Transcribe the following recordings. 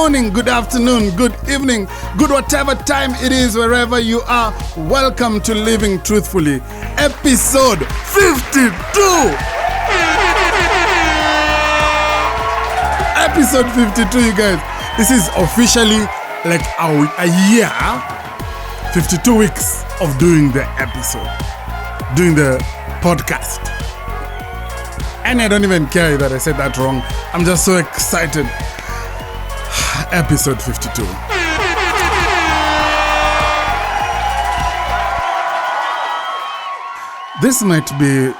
morning, good afternoon, good evening, good whatever time it is, wherever you are. Welcome to Living Truthfully, episode 52. Episode 52, you guys. This is officially like a year, 52 weeks of doing the episode, doing the podcast. And I don't even care that I said that wrong. I'm just so excited. Episode 52. This might be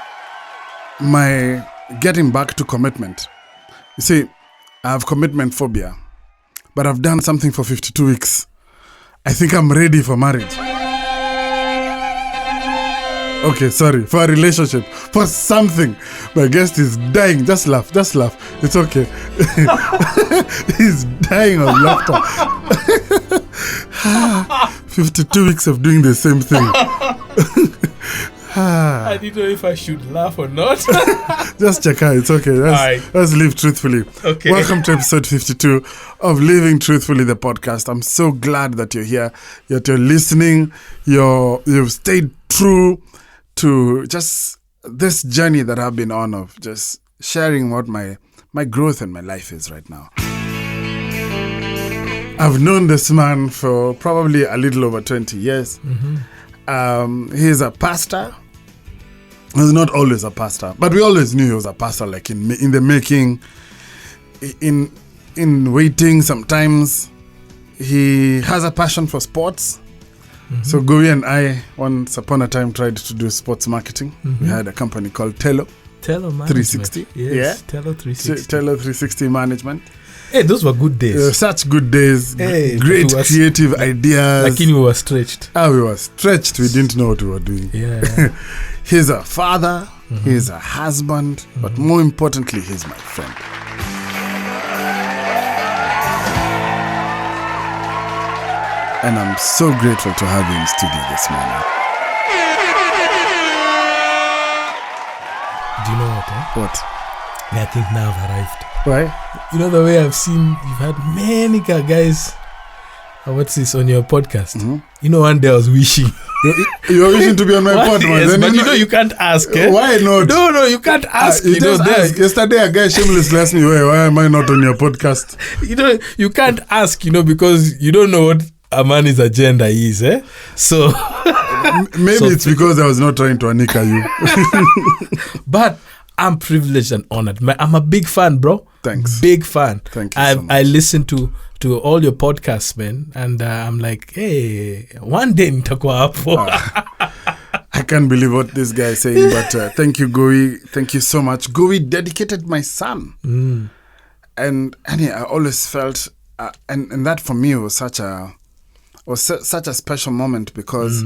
my getting back to commitment. You see, I have commitment phobia, but I've done something for 52 weeks. I think I'm ready for marriage. Okay, sorry, for a relationship, for something. My guest is dying. Just laugh. It's okay. He's dying of laughter. 52 weeks of doing the same thing. I didn't know if I should laugh or not. Just check out. It's okay. Let's live truthfully. Okay. Welcome to episode 52 of Living Truthfully, the podcast. I'm so glad that you're here, that you're listening. You've stayed true to just this journey that I've been on of just sharing what my growth in my life is right now. I've known this man for probably a little over 20 years. Mm-hmm. He's a pastor. He's not always a pastor, but we always knew he was a pastor, like in the making, in waiting sometimes. He has a passion for sports. Mm-hmm. So Gowi and I, once upon a time, tried to do sports marketing. Mm-hmm. We had a company called Tello 360. Yes, yeah. Tello 360. Tello 360 Management. Hey, those were good days. Such good days. Hey, great creative ideas. Like we were stretched. We were stretched. We didn't know what we were doing. Yeah. He's a father. Mm-hmm. He's a husband. Mm-hmm. But more importantly, he's my friend. And I'm so grateful to have you in studio this morning. Do you know what? What? I think now I've arrived. Why? You know the way I've seen you've had many guys. What's this on your podcast? Mm-hmm. You know, one day I was wishing. You're wishing to be on my podcast, yes, but you can't ask. Why not? No, you can't ask. You just ask. Yesterday, a guy shamelessly asked me, why am I not on your podcast? You can't ask, because you don't know what a man's agenda is, So maybe it's because I was not trying to anika you. But I'm privileged and honored. I'm a big fan, bro. Thanks. Big fan. Thank you so much. I listen to all your podcasts, man, and I'm like, hey, one day nitakuwa hapo. I can't believe what this guy is saying, but thank you, Gowi. Thank you so much. Gowi dedicated my son. Mm. And I always felt, and that for me was such a special moment because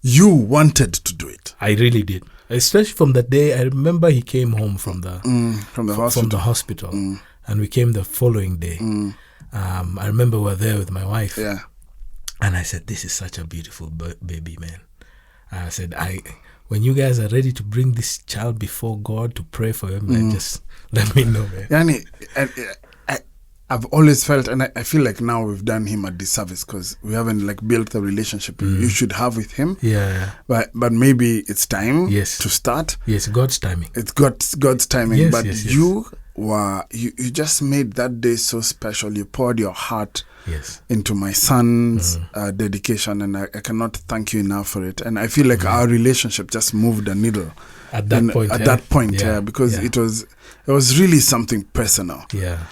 you wanted to do it. I really did. Especially from that day, I remember he came home from the hospital, and we came the following day. I remember we were there with my wife, and I said, "This is such a beautiful baby, man." I said, when you guys are ready to bring this child before God to pray for him, then just let me know, man." I've always felt, and I feel like now we've done him a disservice because we haven't built the relationship you should have with him. Yeah. But maybe it's time to start. Yes, God's timing. It's God's timing. Yes, but yes. You just made that day so special. You poured your heart into my son's dedication, and I cannot thank you enough for it. And I feel like our relationship just moved a needle at that point. Because it was really something personal. Yeah.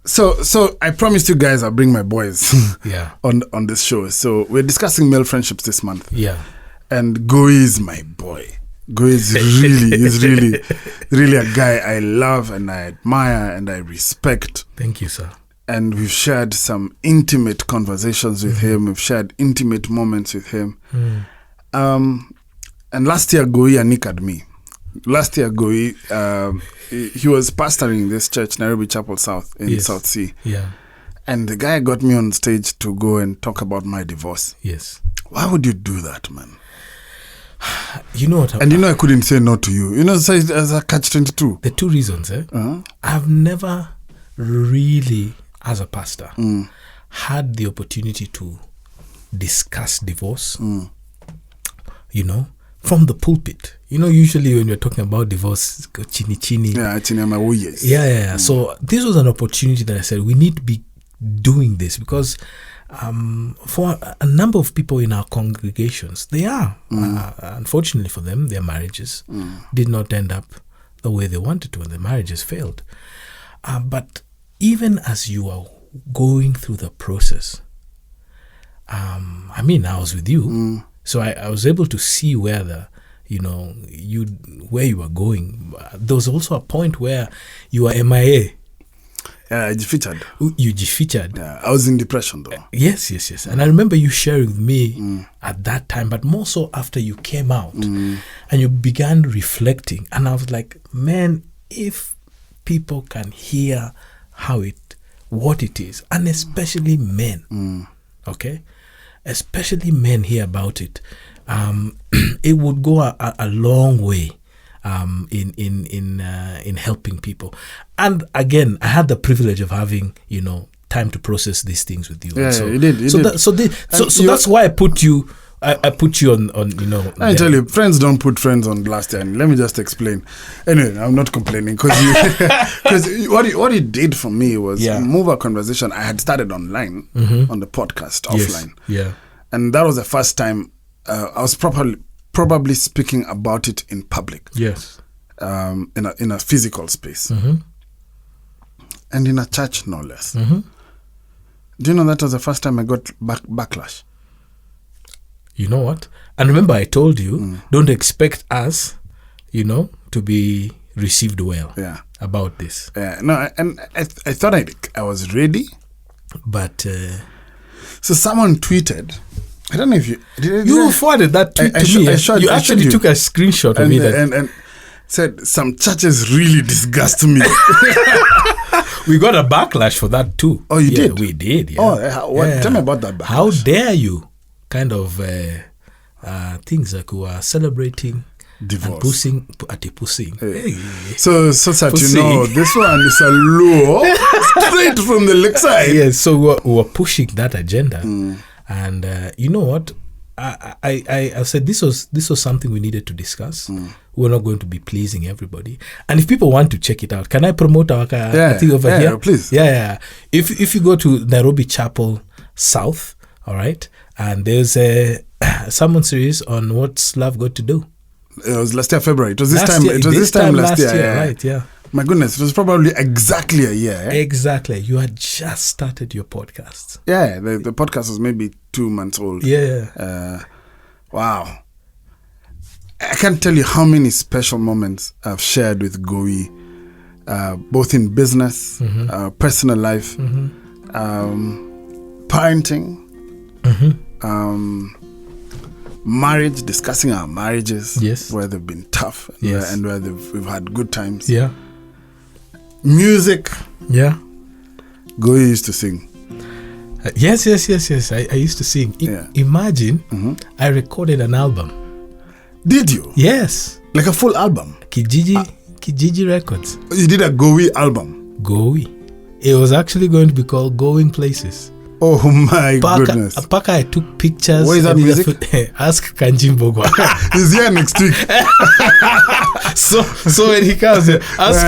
So I promised you guys I'll bring my boys on this show. So we're discussing male friendships this month. Yeah. And Gowi is my boy. Gowi is really a guy I love and I admire and I respect. Thank you, sir. And we've shared some intimate conversations with him. We've shared intimate moments with him. And last year Gowi anikad me. Last year, Gowi, he was pastoring this church, Nairobi Chapel South in South Sea. Yeah. And the guy got me on stage to go and talk about my divorce. Yes. Why would you do that, man? You know what? And I couldn't say no to you. So as a catch-22. The two reasons, I've never really as a pastor, had the opportunity to discuss divorce, you know, from the pulpit. You know, usually when you're talking about divorce, chini chini. Yeah, yes. Yeah. So this was an opportunity that I said, we need to be doing this because for a number of people in our congregations, they are, unfortunately for them, their marriages did not end up the way they wanted to and the marriages failed. But even as you are going through the process, I was with you, so I was able to see where where you were going. There was also a point where you were MIA. I defeated. You defeated. Yeah, I was in depression though. Yes. And I remember you sharing with me at that time, but more so after you came out and you began reflecting. And I was like, man, if people can hear what it is, and especially men, okay? Especially men hear about it, it would go a long way in helping people. And again, I had the privilege of having, time to process these things with you. Yeah, so, you did. So that's why I put you on. I tell you, friends don't put friends on blast. And let me just explain. Anyway, I'm not complaining because what it did for me was move a conversation I had started online on the podcast offline. Yeah, and that was the first time I was probably speaking about it in public. Yes, in a physical space, and in a church, no less. Do you know that was the first time I got backlash? You know what? And remember, I told you, don't expect us, to be received well about this. No, and I thought I was ready. But... so someone tweeted, I don't know if you... You forwarded that tweet to me. You actually took a screenshot of it. And said, some churches really disgust me. We got a backlash for that too. Oh, you did? We did, yeah. Oh, tell me about that backlash. How dare you? Kind of things like we are celebrating divorce and pushing. Hey. So that this one is a law straight from the lakeside. Yes, so we were pushing that agenda, and you know what? I said this was something we needed to discuss. We're not going to be pleasing everybody, and if people want to check it out, can I promote our thing over here? Yeah, please. Yeah. If you go to Nairobi Chapel South, all right. And there's a sermon series on what's love got to do. It was last year, February. It was this time last year. Right, yeah. My goodness, it was probably exactly a year. Exactly. You had just started your podcast. Yeah, the podcast was maybe 2 months old. Yeah. Wow. I can't tell you how many special moments I've shared with Gowi, both in business, personal life, parenting, marriage, discussing our marriages, where they've been tough, and where we've had good times. Yeah. Music. Yeah. Gowi used to sing. Yes. I used to sing. Imagine, I recorded an album. Did you? Yes. Like a full album? Kijiji Records. You did a Gowi album? Gowi. It was actually going to be called Going Places. Oh my goodness. Paka, I took pictures. What is that music? Ask Kanji Mbogwa. He's here next week. So when he comes, ask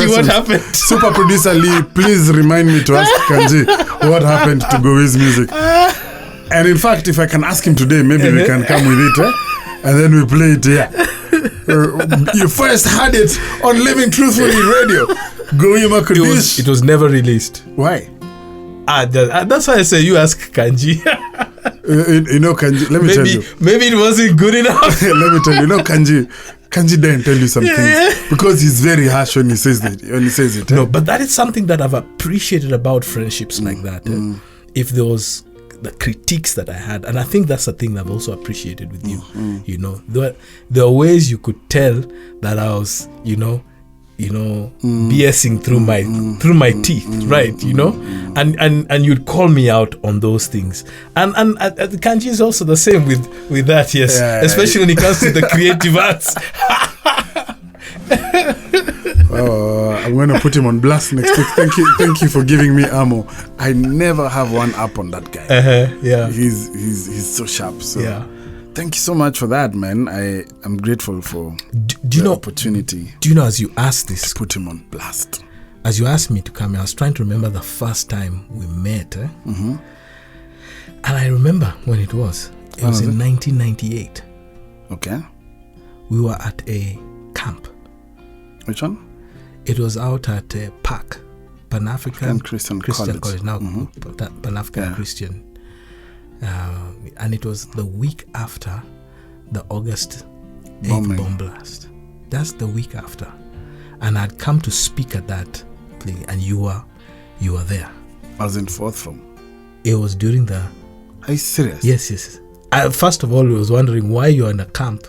him what happened. Super producer Lee, please remind me to ask Kanji what happened to Gowi's music. And in fact, if I can ask him today, maybe we can come with it, and then we play it here. You first had it on Living Truthfully Radio. Gowi Makudish. It was never released. Why? That's why I say you ask Kanji. Kanji, let me tell you. Maybe it wasn't good enough. Let me tell you, Kanji didn't tell you some things because he's very harsh when he says it. No, but that is something that I've appreciated about friendships like that. If there was the critiques that I had, and I think that's the thing that I've also appreciated with you. There are ways you could tell that I was, BSing through my teeth, right? And you'd call me out on those things. And Kanji is also the same with that, yes. Yeah, especially when it comes to the creative arts. I'm going to put him on blast next week. Thank you for giving me ammo. I never have one up on that guy. Yeah. He's so sharp. So thank you so much for that, man. I'm grateful for the opportunity. Do you know, as you asked this, to put him on blast. As you asked me to come here, I was trying to remember the first time we met. Mm-hmm. And I remember when it was. It was in 1998. Okay. We were at a camp. Which one? It was out at a park, Pan-African Christian College. Now Pan-African Christian. And it was the week after the August 8th bomb blast. That's the week after. And I'd come to speak at that play, and you were there. I was in fourth form. It was during the... Are you serious? Yes. First of all, I was wondering why you're in a camp,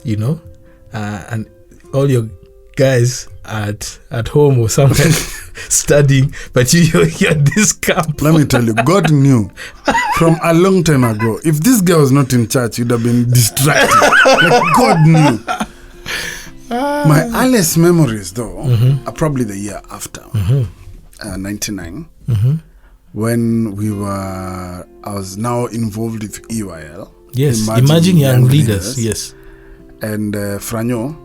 and all your guys at home or somewhere studying, but you're at this camp. Let me tell you, God knew from a long time ago. If this guy was not in church, you'd have been distracted. Like God knew. My earliest memories, though, are probably the year after, 99, when I was now involved with EYL. Yes, Imagine Young Leaders. Yes. And Franyo,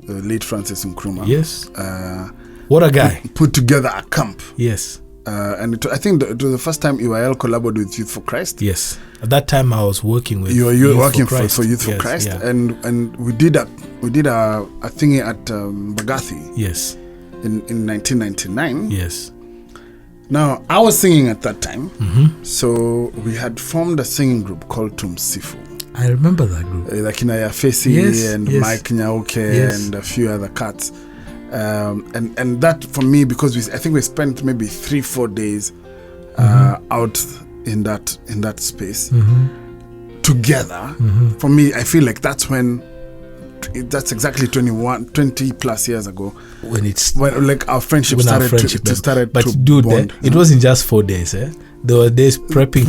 the late Francis Nkrumah. Yes. What a guy. Put together a camp. Yes. And I think it was the first time EYL collaborated with Youth for Christ. Yes. At that time, I was working with you were working for Youth for Christ. Yeah. And we did a thingy at Bagathi. Yes. In 1999. Yes. Now, I was singing at that time. So we had formed a singing group called Tumsifu. I remember that group. Like Inaya Fesi and Mike Nyauke and a few other cats. And that for me, because I think we spent maybe 3-4 days out in that space together. For me, I feel like that's that's exactly 20 plus years ago when like our friendship started but to dude, bond. It wasn't just 4 days. There were days prepping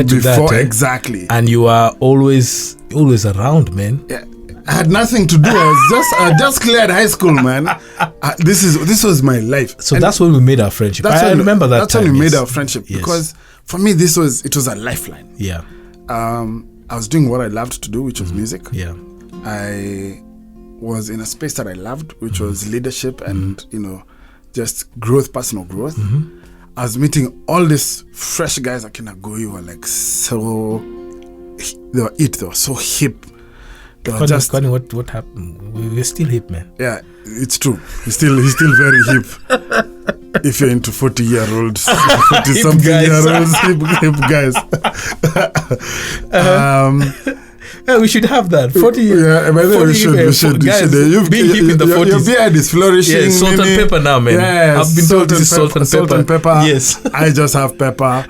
before that, exactly, and you are always around, man. Yeah. I had nothing to do. I just cleared high school, man. This was my life. So that's when we made our friendship. I remember that. That's when we made our friendship, because for me it was a lifeline. Yeah. I was doing what I loved to do, which was music. Yeah. I was in a space that I loved, which was leadership and just growth, personal growth. I was meeting all these fresh guys like in Gowi were like they were so hip. Connie, what happened? We're still hip, man. Yeah, it's true. He's still very hip. If you're into 40-year-olds, 40-something-year-olds, hip guys. Yeah, we should have that. 40. Yeah, by the way, we should. Guys, being hip in the 40s. Your beard is flourishing. Yeah, salt and pepper now, man. Yes, I've been told this is salt and pepper. Yes. I just have pepper.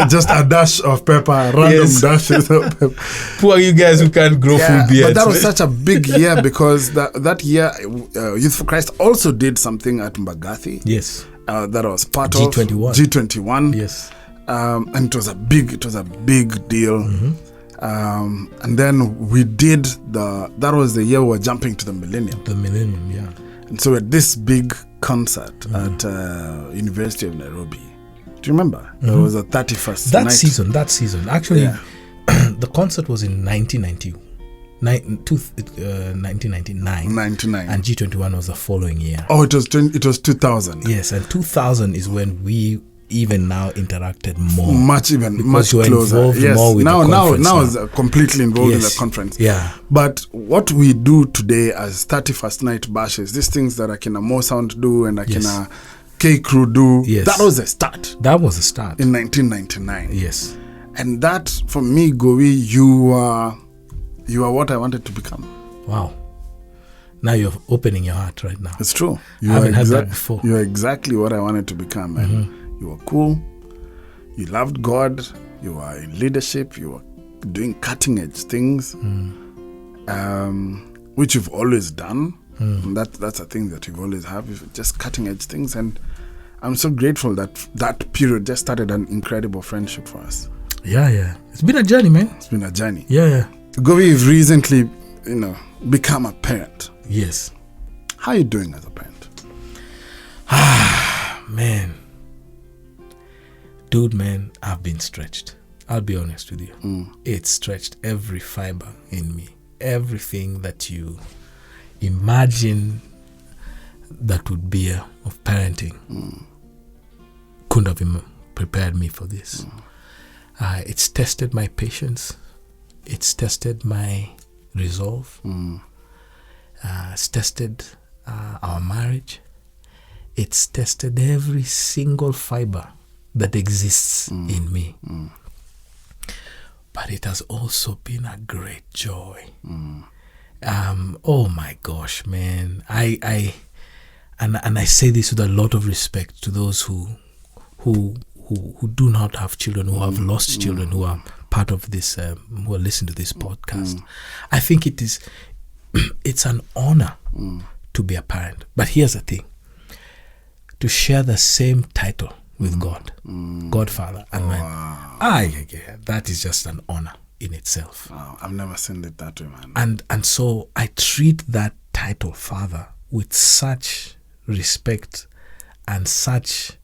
Just a dash of pepper. Random dashes of pepper. Poor you guys who can't grow full beards. But that was such a big year because that year, Youth for Christ also did something at Mbagathi. Yes. That was part G21. of G21. Yes. And it was a big deal. And then we did that was the year we were jumping to the millennium. The millennium, yeah. And so at this big concert at University of Nairobi. Do you remember? There was a 31st night. That season. Actually, the concert was in 1999. 99. And G21 was the following year. Oh, it was 2000. Yes, and 2000 is when we even now interacted more, much closer. Yes, more with now is completely involved in the conference. Yeah, but what we do today as 31st night bashes, these things that Akina Mo Sound do and Akina K Crew do, that was a start. That was a start in 1999. Yes, and that for me, Gowi, you are what I wanted to become. Wow. Now you're opening your heart right now. It's true. I haven't had that before. You are exactly what I wanted to become, man. You were cool. You loved God. You were in leadership. You were doing cutting edge things, which you've always done. And that's a thing that you've always have, just cutting edge things. And I'm so grateful that period just started an incredible friendship for us. Yeah. It's been a journey, man. It's been a journey. Yeah. Gowi, you've recently, become a parent. Yes. How are you doing as a parent? Man. Dude, man, I've been stretched. I'll be honest with you. It stretched every fiber in me. Everything that you imagine that would be of parenting couldn't have prepared me for this. It's tested my patience. It's tested my resolve. It's tested our marriage. It's tested every single fiber that exists in me. But it has also been a great joy. Oh my gosh, man! I say this with a lot of respect to those who do not have children, who have lost children, who are part of this, who are listening to this podcast. I think it's an honor to be a parent. But here's the thing: to share the same title with God, Godfather, and that is just an honor in itself. Wow, I've never seen it that way, man. And so I treat that title, Father, with such respect and such,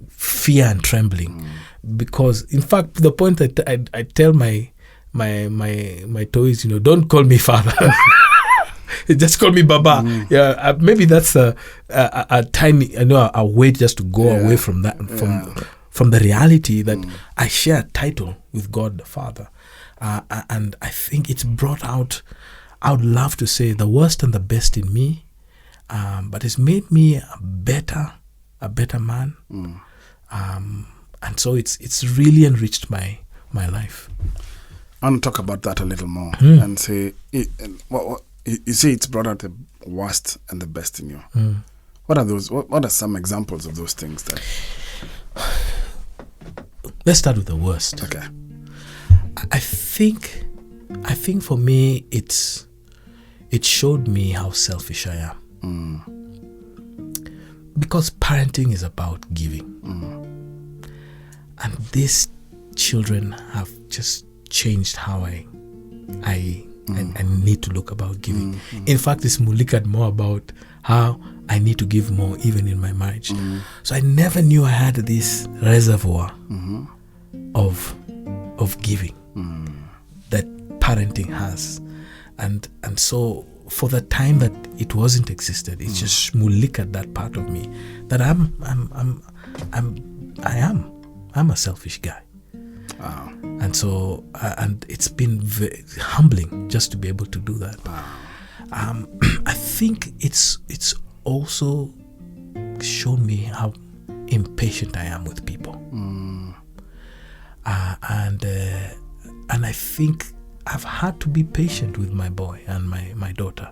fear and trembling, because in fact, the point that I tell my toys, don't call me Father. Just call me Baba. Yeah, maybe that's a tiny, a way just to go away from that, from the reality that I share a title with God the Father, and I think it's brought out, I would love to say, the worst and the best in me, but it's made me a better man, and so it's really enriched my life. I want to talk about that a little more and say, you say it's brought out the worst and the best in you. What are those? What are some examples of those things? Let's start with the worst. Okay. I think for me it showed me how selfish I am. Because parenting is about giving. And these children have just changed how I need to look about giving. In fact, it's mulikaed more about how I need to give more even in my marriage. So I never knew I had this reservoir of giving that parenting has. And so for the time that it wasn't existed, it just mulikaed that part of me that I'm a selfish guy. Wow. And so, and it's been very humbling just to be able to do that. Wow. I think it's also shown me how impatient I am with people. And I think I've had to be patient with my boy and my daughter.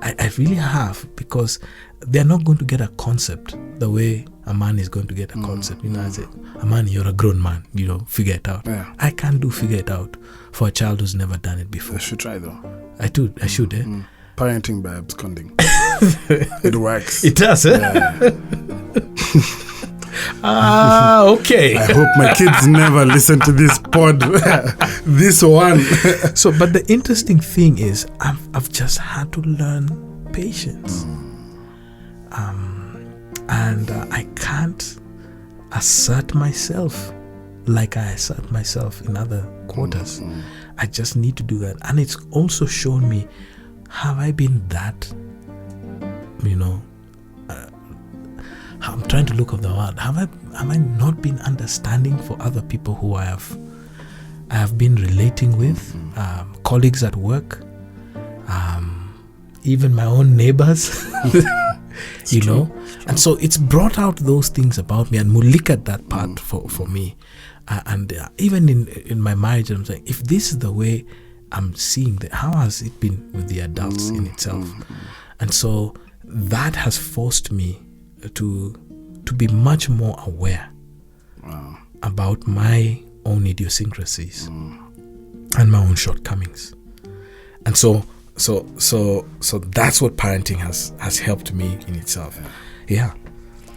I really have, because they're not going to get a concept the way a man is going to get a concept. I say, a man, you're a grown man, figure it out. Yeah. I can't do figure it out for a child who's never done it before. I should try though. I should. Parenting by absconding. It works. It does, Yeah. Okay. I hope my kids never listen to this pod. This one. So, but the interesting thing is, I've just had to learn patience. And I can't assert myself like I assert myself in other quarters. I just need to do that. And it's also shown me, have I been that, I'm trying to look of the word. Have I not been understanding for other people who I have been relating with, colleagues at work, even my own neighbors, True. And so it's brought out those things about me and mulikaed that part for me. And even in my marriage, I'm saying, if this is the way I'm seeing that, how has it been with the adults in itself? And so that has forced me to be much more aware about my own idiosyncrasies and my own shortcomings. And so that's what parenting has helped me in itself. Yeah.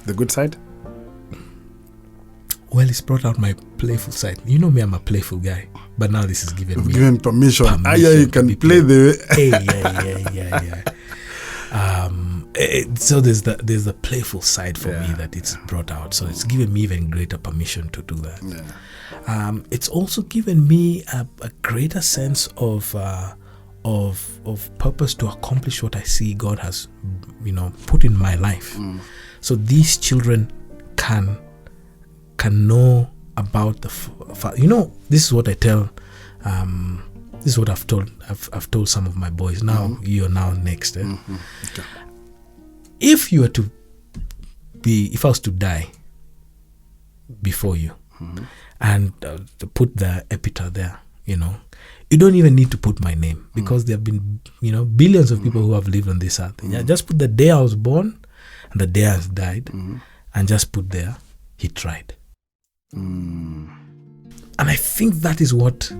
The good side? Well, it's brought out my playful side. You know me, I'm a playful guy. But now this is given me permission. You can play the yeah. So there's the playful side for me that it's brought out. So it's given me even greater permission to do that. It's also given me a greater sense of purpose to accomplish what I see God has, put in my life. So these children can know about the this is what I tell. This is what I've told some of my boys. Now you're now next. Okay. If I was to die before you, and to put the epitaph there, you don't even need to put my name, because there have been, billions of people who have lived on this earth. Yeah, just put the day I was born and the day I died, and just put there, he tried. And I think that is what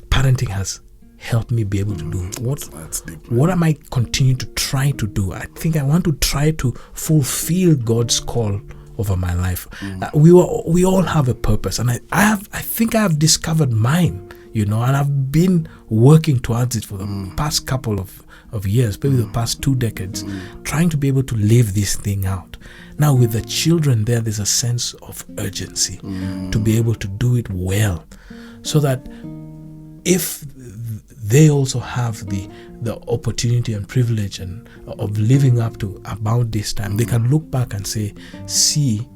parenting has helped me be able to do. What am I continuing to try to do? I think I want to try to fulfill God's call over my life. We all have a purpose, and I think I have discovered mine, and I've been working towards it for the past couple of years, maybe the past 2 decades, trying to be able to live this thing out. Now with the children there's a sense of urgency to be able to do it well, so that if they also have the opportunity and privilege of living up to about this time, they can look back and say, see,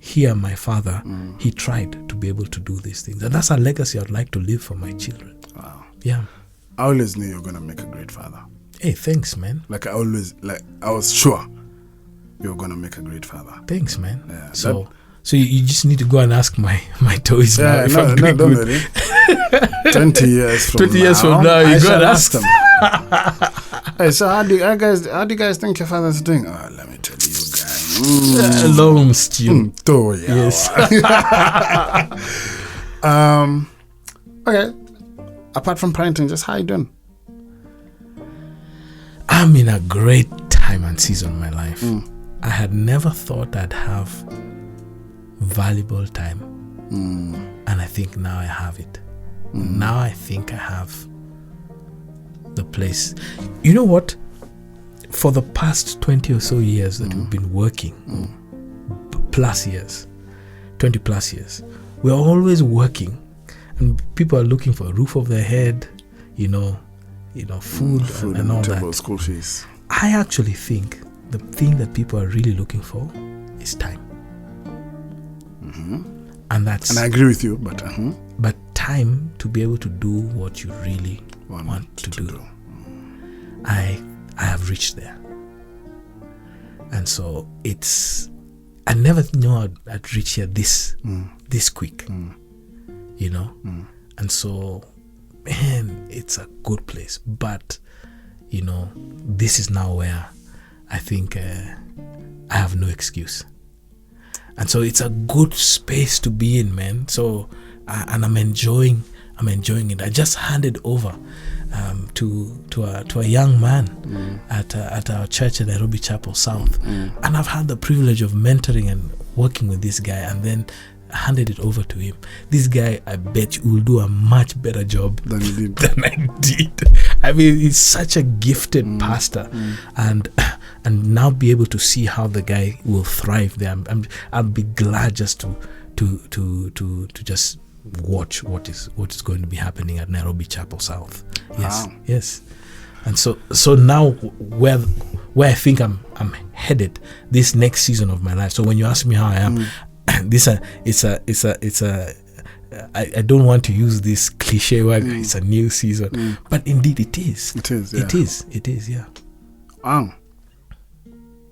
here my father, he tried to be able to do these things. And that's a legacy I'd like to leave for my children. Wow. Yeah. I always knew you were going to make a great father. Hey, thanks, man. I was sure you were going to make a great father. Thanks, man. Yeah, so you just need to go and ask my toys now. No, don't worry. 20 years from now, you go and ask them. Hey, so how do you guys think your father's doing? Oh, let me tell you guys. Long stew. Yes. Okay. Apart from parenting, just how you doing? I'm in a great time and season of my life. I had never thought I'd have valuable time. And I think now I have it. Now I think I have the place. You know what? For the past 20 or so years that we've been working, 20 plus years, we're always working, and people are looking for a roof over their head, food and all that. School fees. I actually think the thing that people are really looking for is time. And I agree with you, but time to be able to do what you really want to do. I have reached there, and so I never knew I'd reach here this quick, and so, man, it's a good place. But this is now where I think I have no excuse. And so it's a good space to be in, man. So, and I'm enjoying it. I just handed over to a young man at our church at Nairobi Chapel South, and I've had the privilege of mentoring and working with this guy, and then handed it over to him. This guy, I bet you, will do a much better job than I did. I mean, he's such a gifted pastor, and now be able to see how the guy will thrive there. I'll be glad just to just watch what is going to be happening at Nairobi Chapel South. Yes, wow. Yes. And so now where I think I'm headed this next season of my life. So when you ask me how I am, I don't want to use this cliche word. It's a new season, but indeed it is. It is. Yeah. It is. Yeah. Wow.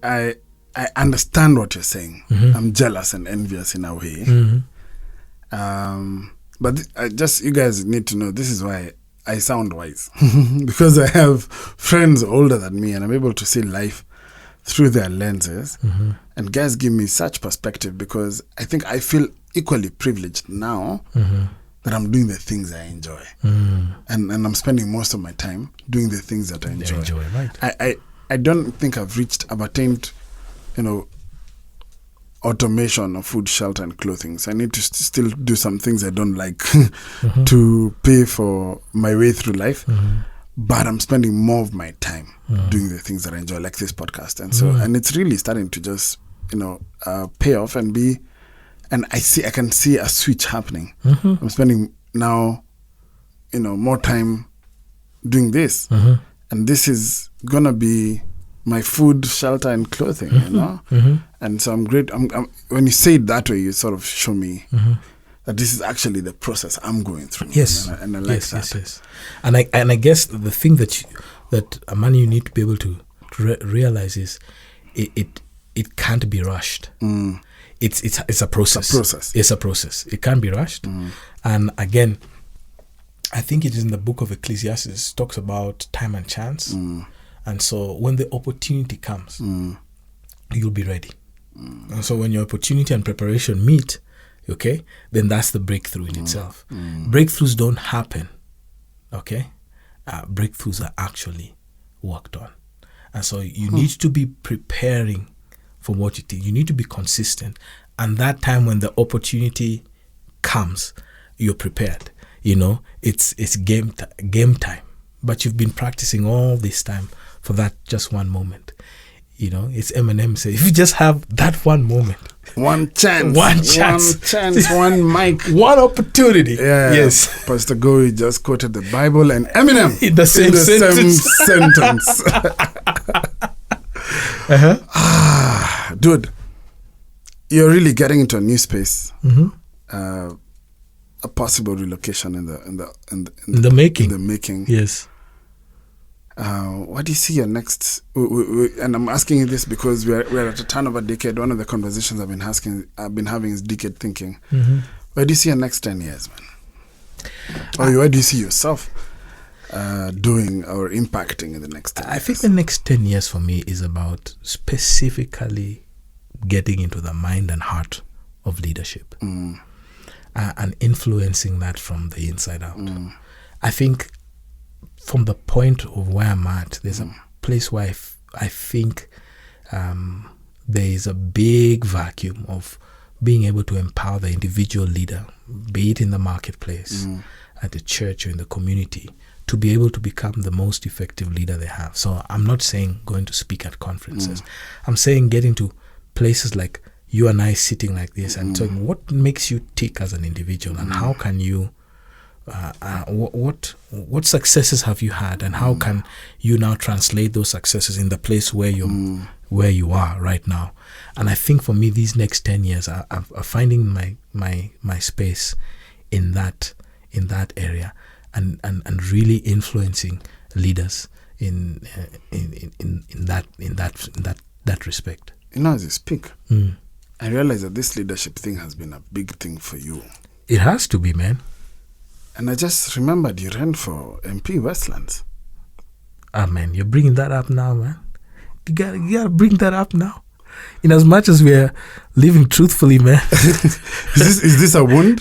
I understand what you're saying. I'm jealous and envious in a way. But you guys need to know, this is why I sound wise. Because I have friends older than me, and I'm able to see life through their lenses. And guys give me such perspective, because I think I feel equally privileged now that I'm doing the things I enjoy. And I'm spending most of my time doing the things that I enjoy. Right. I don't think I've attained, automation of food, shelter, and clothing. So I need to still do some things I don't like to pay for my way through life. but I'm spending more of my time doing the things that I enjoy, like this podcast. And so, and it's really starting to just, pay off and I can see a switch happening. I'm spending now, more time doing this. And this is going to be my food, shelter, and clothing, And so I'm great. When you say it that way, you sort of show me that this is actually the process I'm going through. Yes. And I like that. Yes. And I guess the thing that Amani, you need to be able to realize is it can't be rushed. It's a process. It's a process. It can't be rushed. And again, I think it is in the book of Ecclesiastes, talks about time and chance. And so when the opportunity comes, you'll be ready. And so when your opportunity and preparation meet, okay, then that's the breakthrough in itself. Breakthroughs don't happen, okay? Breakthroughs are actually worked on. And so you need to be preparing for what you think. You need to be consistent. And that time when the opportunity comes, you're prepared. It's game time. But you've been practicing all this time for that just one moment. It's Eminem says, if you just have that one moment. One chance, one mic. One opportunity. Yeah. Yes. Pastor Gowi just quoted the Bible and Eminem in the same sentence. Dude, you're really getting into a new space. A possible relocation in the making. Yes. What do you see your next? And I'm asking you this because we're at a turn of a decade. One of the conversations I've been having is decade thinking. Where do you see your next 10 years, man? Or where do you see yourself doing or impacting in the next 10 years? I think the next 10 years for me is about specifically getting into the mind and heart of leadership and influencing that from the inside out. I think from the point of where I'm at, there's a place where I think there is a big vacuum of being able to empower the individual leader, be it in the marketplace, at the church, or in the community, to be able to become the most effective leader they have. So I'm not saying going to speak at conferences. I'm saying getting to places like you and I sitting like this and talking, what makes you tick as an individual, and how can you what successes have you had, and how can you now translate those successes in the place where you are right now? And I think for me, these next 10 years are finding my space in that area, and really influencing leaders in that respect. As you speak, I realize that this leadership thing has been a big thing for you. It has to be, man. And I just remembered you ran for MP Westlands. Ah, man, you're bringing that up now, man. You gotta bring that up now. In as much as we're living truthfully, man. Is this a wound?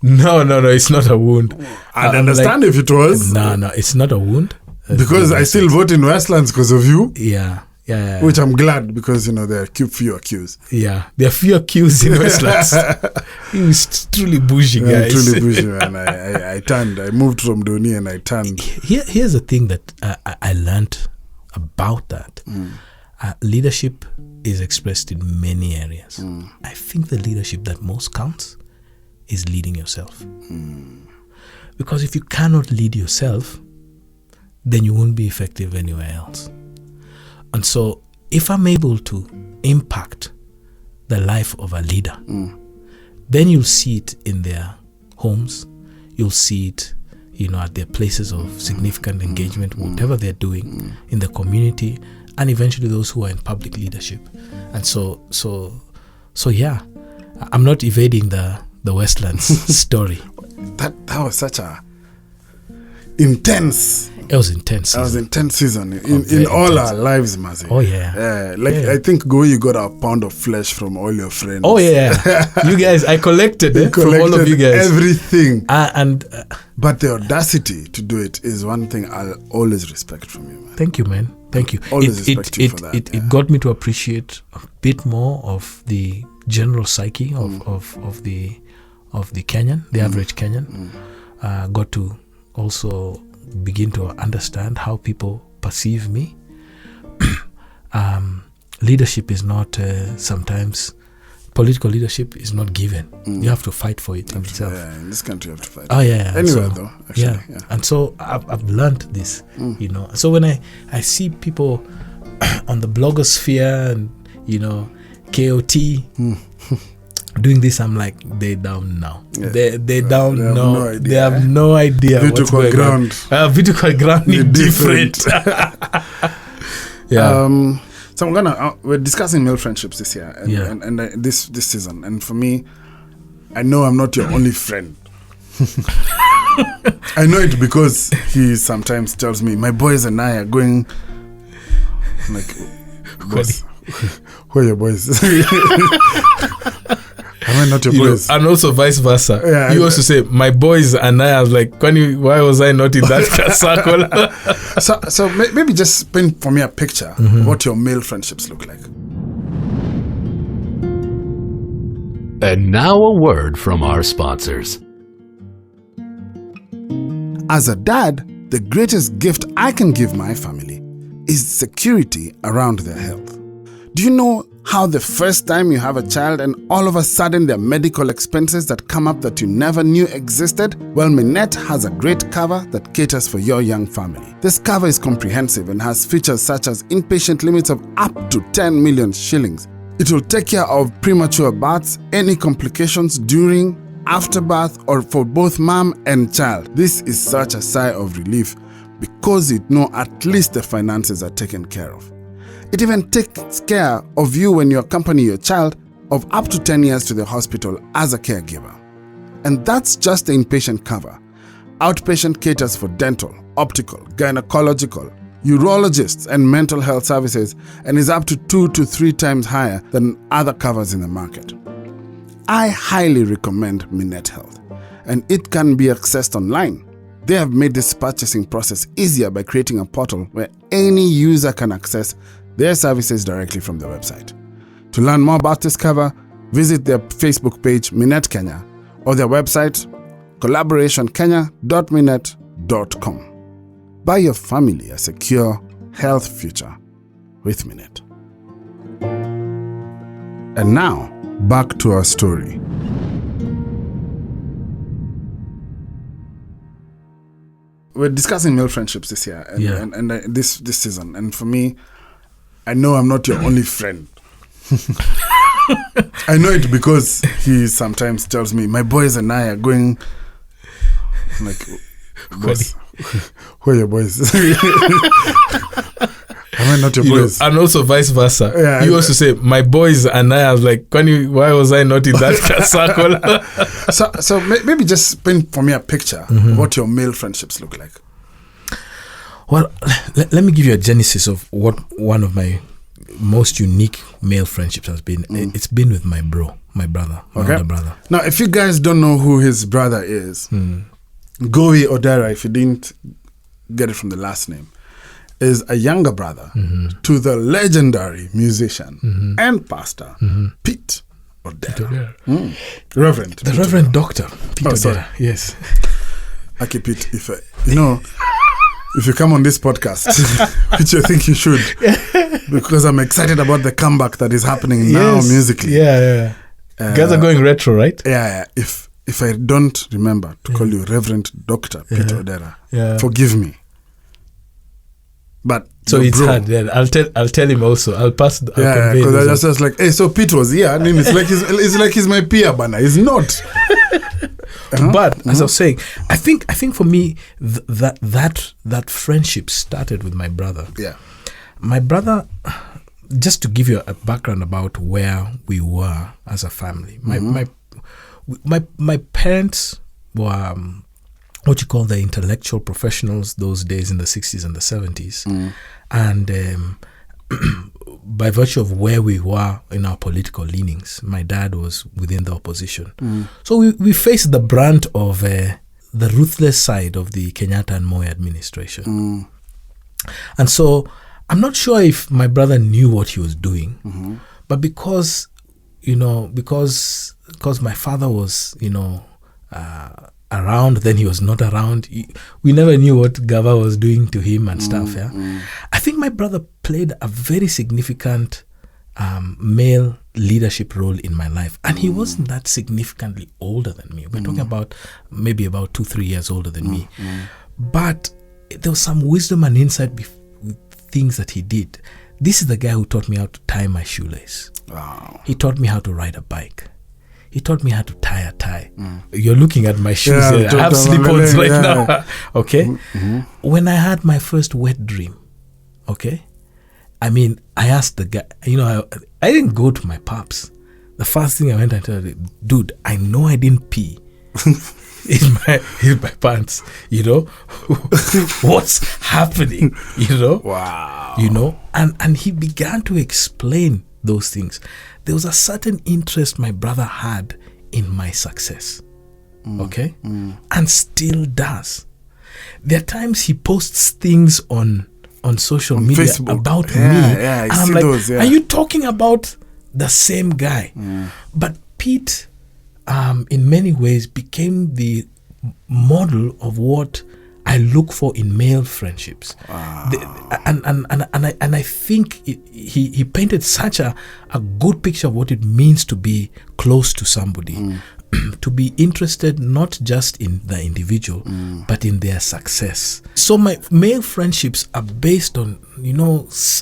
No, it's not a wound. I'd understand if it was. No, it's not a wound. Because I still vote in Westlands because of you. Yeah. Which I'm glad, because there are few accused. Yeah, there are few accused in Westlands. He was truly bougie, guys. Truly bougie, man. I turned. I moved from Doni and I turned. Here's the thing that I learned about that. Leadership is expressed in many areas. I think the leadership that most counts is leading yourself. Because if you cannot lead yourself, then you won't be effective anywhere else. And so if I'm able to impact the life of a leader, then you'll see it in their homes, you'll see it, at their places of significant engagement, whatever they're doing in the community, and eventually those who are in public leadership. And so yeah, I'm not evading the Westlands story. That was such a intense. It was intense. It was an intense season in all our lives, Mazi. Oh yeah. I think you got a pound of flesh from all your friends. Oh yeah. You guys, I collected from all of you guys. Everything. But the audacity to do it is one thing I'll always respect from you, man. Thank you, man. Thank you. Always respect you for that. It got me to appreciate a bit more of the general psyche of the Kenyan, the average Kenyan. Got to also begin to understand how people perceive me. Leadership is not sometimes. Political leadership is not given. You have to fight for it yourself. Yeah, in this country you have to fight. Oh yeah. Anywhere though, actually. Yeah. And so I've learned this, you know. So when I see people on the blogosphere and, you know, KOT doing this, I'm like, they down now. Yeah. They down now. No idea. They have no idea what's going on. Vertical ground is different. Yeah. So we're discussing male friendships this year and this season. And for me, I know I'm not your only friend. I know it because he sometimes tells me, my boys and I are going. I'm like, boys, who are your boys? Am I not your boys? And also vice versa. Yeah, you also say, my boys and I was like, why was I not in that circle? So maybe just paint for me a picture of what your male friendships look like. And now a word from our sponsors. As a dad, the greatest gift I can give my family is security around their health. Do you know how the first time you have a child and all of a sudden there are medical expenses that come up that you never knew existed? Well, Minette has a great cover that caters for your young family. This cover is comprehensive and has features such as inpatient limits of up to 10 million shillings. It will take care of premature births, any complications during, after birth, or for both mom and child. This is such a sigh of relief because you know at least the finances are taken care of. It even takes care of you when you accompany your child of up to 10 years to the hospital as a caregiver. And that's just the inpatient cover. Outpatient caters for dental, optical, gynecological, urologists, and mental health services and is up to 2 to 3 times higher than other covers in the market. I highly recommend Minette Health, and it can be accessed online. They have made this purchasing process easier by creating a portal where any user can access their services directly from the website. To learn more about this cover, visit their Facebook page, Minette Kenya, or their website, collaborationkenya.minette.com. Buy your family a secure health future with Minette. And now, back to our story. We're discussing male friendships this year and this season. And for me, I know I'm not your only friend. I know it because he sometimes tells me, my boys and I are going. I'm like, boys, who are your boys? Am I not your boys? And also vice versa. Yeah, you also say, my boys and I was like, why was I not in that circle? So maybe just paint for me a picture of what your male friendships look like. Well, let me give you a genesis of what one of my most unique male friendships has been. It's been with my brother, my older brother. Now, if you guys don't know who his brother is, Gowi Odera, if you didn't get it from the last name, is a younger brother to the legendary musician and pastor, Pete Odera. Reverend. The Reverend Dr. Pete Odera. Yes. Okay, Pete, if you come on this podcast, which I think you should, because I'm excited about the comeback that is happening now musically. Yeah. You guys are going retro, right? Yeah. If I don't remember to call you Reverend Dr. Pete Odera, forgive me. But so it's hard. Then I'll tell him also. I'll pass. Because I just like, hey, so Pete was here. I mean, it's like he's my peer, but he's not. But as I was saying, I think for me that friendship started with my brother. Yeah, my brother. Just to give you a background about where we were as a family, my parents were what you call the intellectual professionals those days in the 60s and the 70s, and by virtue of where we were in our political leanings, my dad was within the opposition. So we faced the brunt of the ruthless side of the Kenyatta and Moi administration. And so I'm not sure if my brother knew what he was doing, but because my father was, around, then he was not around. We never knew what Gava was doing to him and stuff. I think my brother played a very significant male leadership role in my life, and he wasn't that significantly older than me. We're talking about maybe about 2-3 years older than me, but there was some wisdom and insight with things that he did. This is the guy who taught me how to tie my shoelace. Wow. He taught me how to ride a bike. He taught me how to tie a tie. You're looking at my shoes. I have slip-ons right now. Okay? When I had my first wet dream, okay? I mean, I asked the guy, I didn't go to my pops. The first thing I went and told him, dude, I know I didn't pee in my pants, what's happening, Wow. And he began to explain those things. There was a certain interest my brother had in my success, okay? And still does. There are times he posts things on social media Facebook. About me. And I'm like, are you talking about the same guy? But Pete, in many ways, became the model of what I look for in male friendships. Wow. And I think he painted such a good picture of what it means to be close to somebody, to be interested not just in the individual, but in their success. So my male friendships are based on,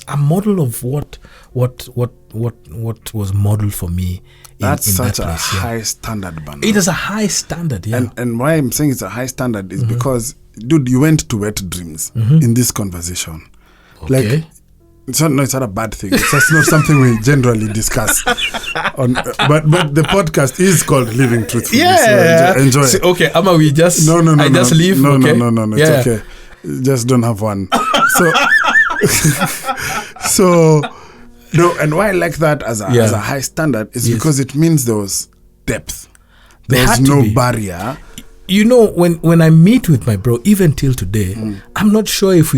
a model of what was modeled for me. That's such a high standard, Bana. It is a high standard, yeah. And why I'm saying it's a high standard is because, dude, you went to wet dreams in this conversation. Okay. Like, it's not a bad thing. It's just not something we generally discuss. But the podcast is called Living Truthfully. Yeah. So enjoy. So, okay, Ama, we just no. Just leave. No, okay? no. It's okay. Just don't have one. So no, and why I like that as a high standard is because it means there was depth. There was no barrier. When I meet with my bro, even till today, I'm not sure if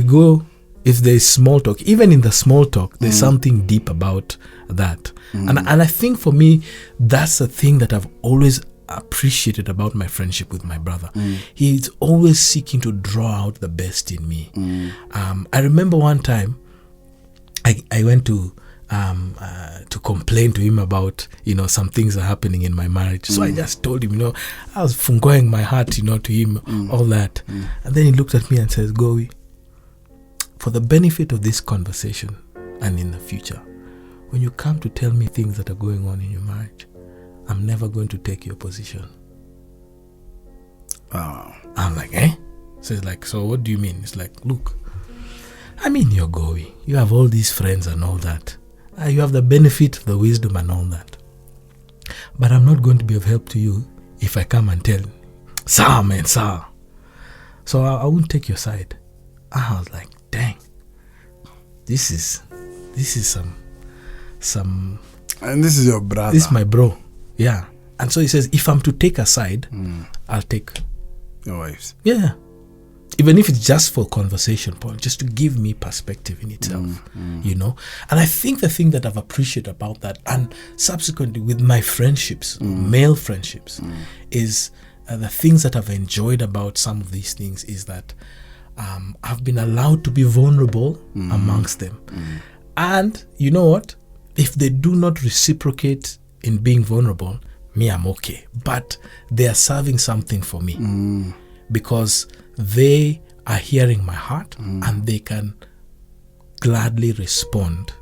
there's small talk. Even in the small talk, there's something deep about that. And I think for me, that's the thing that I've always appreciated about my friendship with my brother. He's always seeking to draw out the best in me. I remember one time I went to complain to him about some things are happening in my marriage. So I just told him, I was fungoing my heart to him, all that. And then he looked at me and says, Gowi, for the benefit of this conversation and in the future, when you come to tell me things that are going on in your marriage, I'm never going to take your position. Wow. I'm like, eh? So it's like, so what do you mean? It's like, look, I mean, you're Gowi. You have all these friends and all that. You have the benefit, the wisdom and all that. But I'm not going to be of help to you if I come and tell, sir, man, sir. So I won't take your side. I was like, dang, this is some. And this is your brother. This is my bro. Yeah. And so he says, if I'm to take a side, I'll take your wife's. Yeah. Even if it's just for conversation point, just to give me perspective in itself, And I think the thing that I've appreciated about that, and subsequently with my friendships, male friendships, is the things that I've enjoyed about some of these things is that I've been allowed to be vulnerable amongst them. And you know what? If they do not reciprocate in being vulnerable, me, I'm okay. But they are serving something for me because they are hearing my heart and they can gladly respond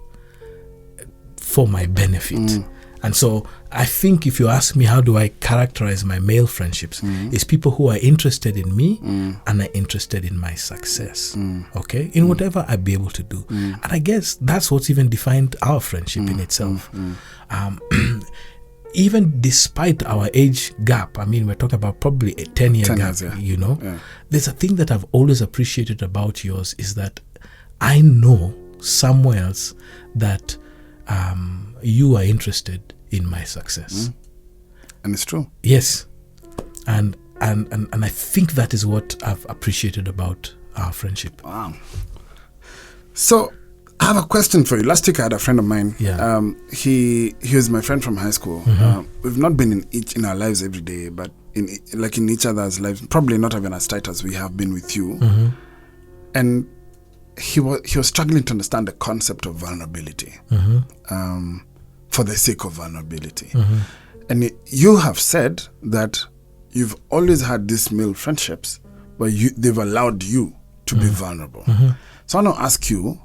for my benefit. And so I think if you ask me how do I characterize my male friendships, it's people who are interested in me and are interested in my success, okay, in whatever I be able to do. And I guess that's what's even defined our friendship in itself. Even despite our age gap, I mean, we're talking about probably a 10-year gap, there's a thing that I've always appreciated about yours is that I know somewhere else that you are interested in my success. And it's true. Yes. And I think that is what I've appreciated about our friendship. Wow. So I have a question for you. Last week I had a friend of mine. Yeah. He was my friend from high school. We've not been in our lives every day, but in each other's lives, probably not even as tight as we have been with you. And he was struggling to understand the concept of vulnerability, for the sake of vulnerability. And you have said that you've always had these male friendships where they've allowed you to be vulnerable. So I want to ask you,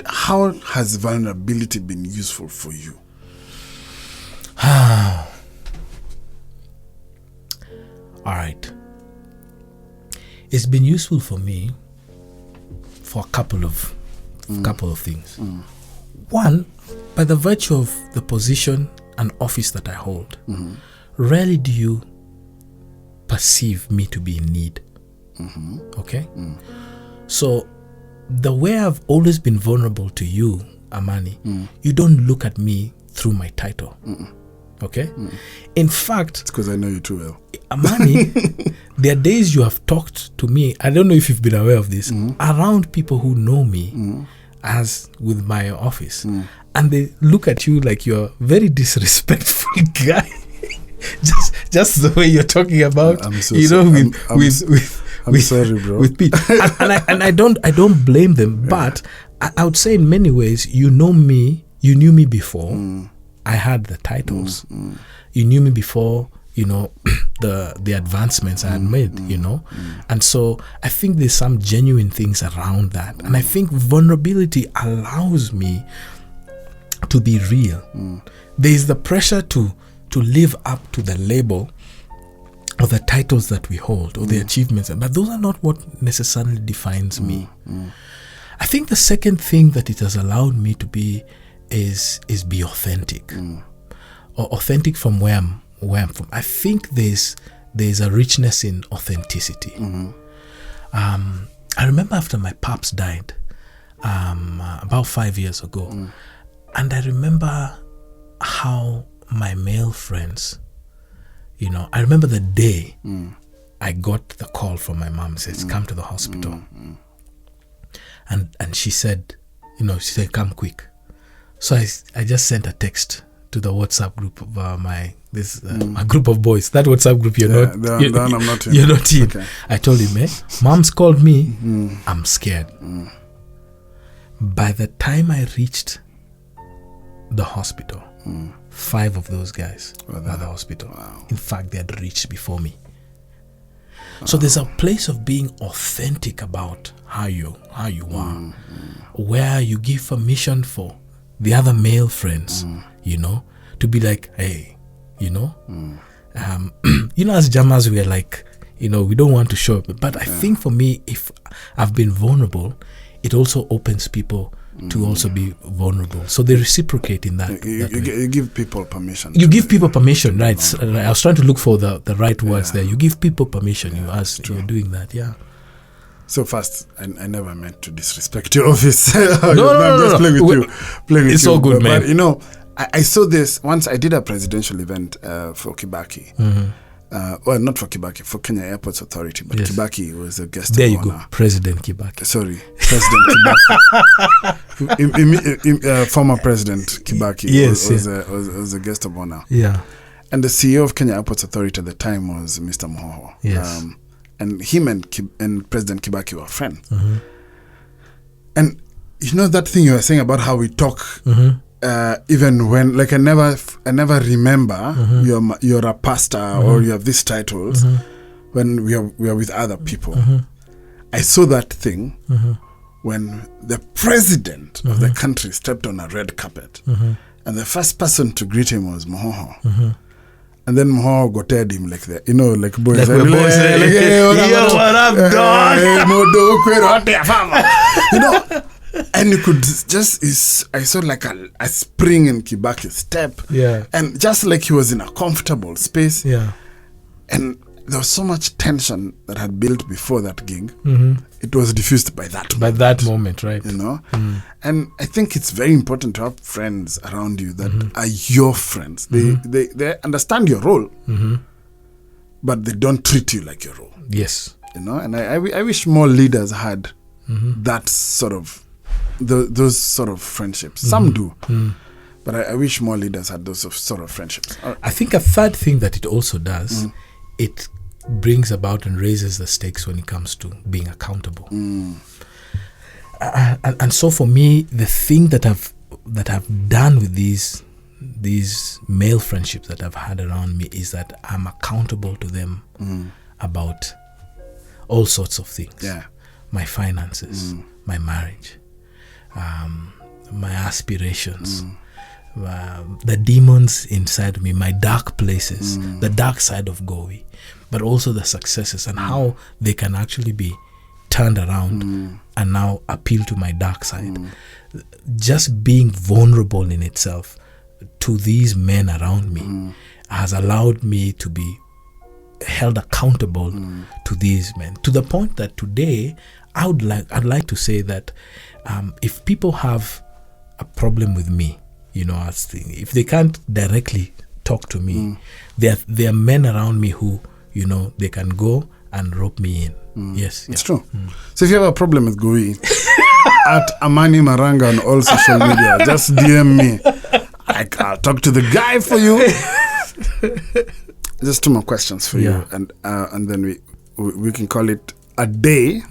how has vulnerability been useful for you? All right. It's been useful for me for a couple of things. One, by the virtue of the position and office that I hold, rarely do you perceive me to be in need. Okay? So the way I've always been vulnerable to you, Amani, you don't look at me through my title. Okay? In fact, it's because I know you too well. Amani, there are days you have talked to me, I don't know if you've been aware of this, around people who know me as with my office. And they look at you like you're a very disrespectful guy. just the way you're talking about, I'm so sorry. I'm sorry, bro. With people. and I don't blame them, but I would say in many ways, you knew me before I had the titles. You knew me before, the advancements I had made, And so I think there's some genuine things around that. And I think vulnerability allows me to be real. There is the pressure to live up to the label or the titles that we hold or the achievements, but those are not what necessarily defines me. I think the second thing that it has allowed me to be is be authentic, or authentic from where I'm from. I think there's a richness in authenticity. I remember after my pops died, about 5 years ago, and I remember how my male friends, I remember the day I got the call from my mom, says, come to the hospital. And she said, come quick. So I just sent a text to the WhatsApp group of a group of boys. That WhatsApp group I'm not in. You're not in. Okay. I told him, mom's called me. I'm scared. By the time I reached the hospital, 5 of those guys were at the hospital. Wow. In fact, they had reached before me. Wow. So there's a place of being authentic about how you are, where you give permission for the other male friends, to be like, hey, as Jamas, we are like, we don't want to show up. But I think for me, if I've been vulnerable, it also opens people to also be vulnerable. So they reciprocate in that. You give people permission. You give people permission, right? I was trying to look for the right words there. You give people permission. You're doing that, So first, I never meant to disrespect your office. No. Playing with you. It's all good, man. But I saw this once. I did a presidential event for Kibaki. Well, not for Kibaki, for Kenya Airports Authority, but Kibaki was a guest there of you honor. Go, President Kibaki. Sorry, President Kibaki. Former President Kibaki was a guest of honor. Yeah. And the CEO of Kenya Airports Authority at the time was Mr. Mohoho. Yes. And him and President Kibaki were friends. And that thing you were saying about how we talk, even when, like, I never remember you're a pastor or you have these titles when we are with other people. I saw that thing when the president of the country stepped on a red carpet, and the first person to greet him was Mohoho. And then Mohoho goted him like that, like boys. Like we're boys. Hey, what up, dog? And you could I saw like a spring in Kibaki's step. Yeah. And just like he was in a comfortable space. Yeah. And there was so much tension that had built before that gig. It was diffused by that moment, right? And I think it's very important to have friends around you that are your friends. They understand your role, but they don't treat you like your role. Yes. And I wish more leaders had that sort of those sort of friendships. Some do. But I wish more leaders had those sort of friendships. I think a third thing that it also does, it brings about and raises the stakes when it comes to being accountable. And so for me, the thing that I've done with these male friendships that I've had around me is that I'm accountable to them about all sorts of things. Yeah. My finances, my marriage, my aspirations, the demons inside of me, my dark places, the dark side of Gowi, but also the successes and how they can actually be turned around and now appeal to my dark side. Just being vulnerable in itself to these men around me has allowed me to be held accountable to these men, to the point that today I'd like to say that if people have a problem with me, if they can't directly talk to me, there are men around me who they can go and rope me in. Yes, it's true. So if you have a problem with Gowi, at Amani Maranga on all social media, just DM me. I'll talk to the guy for you. Just 2 more questions for you, and then we can call it a day.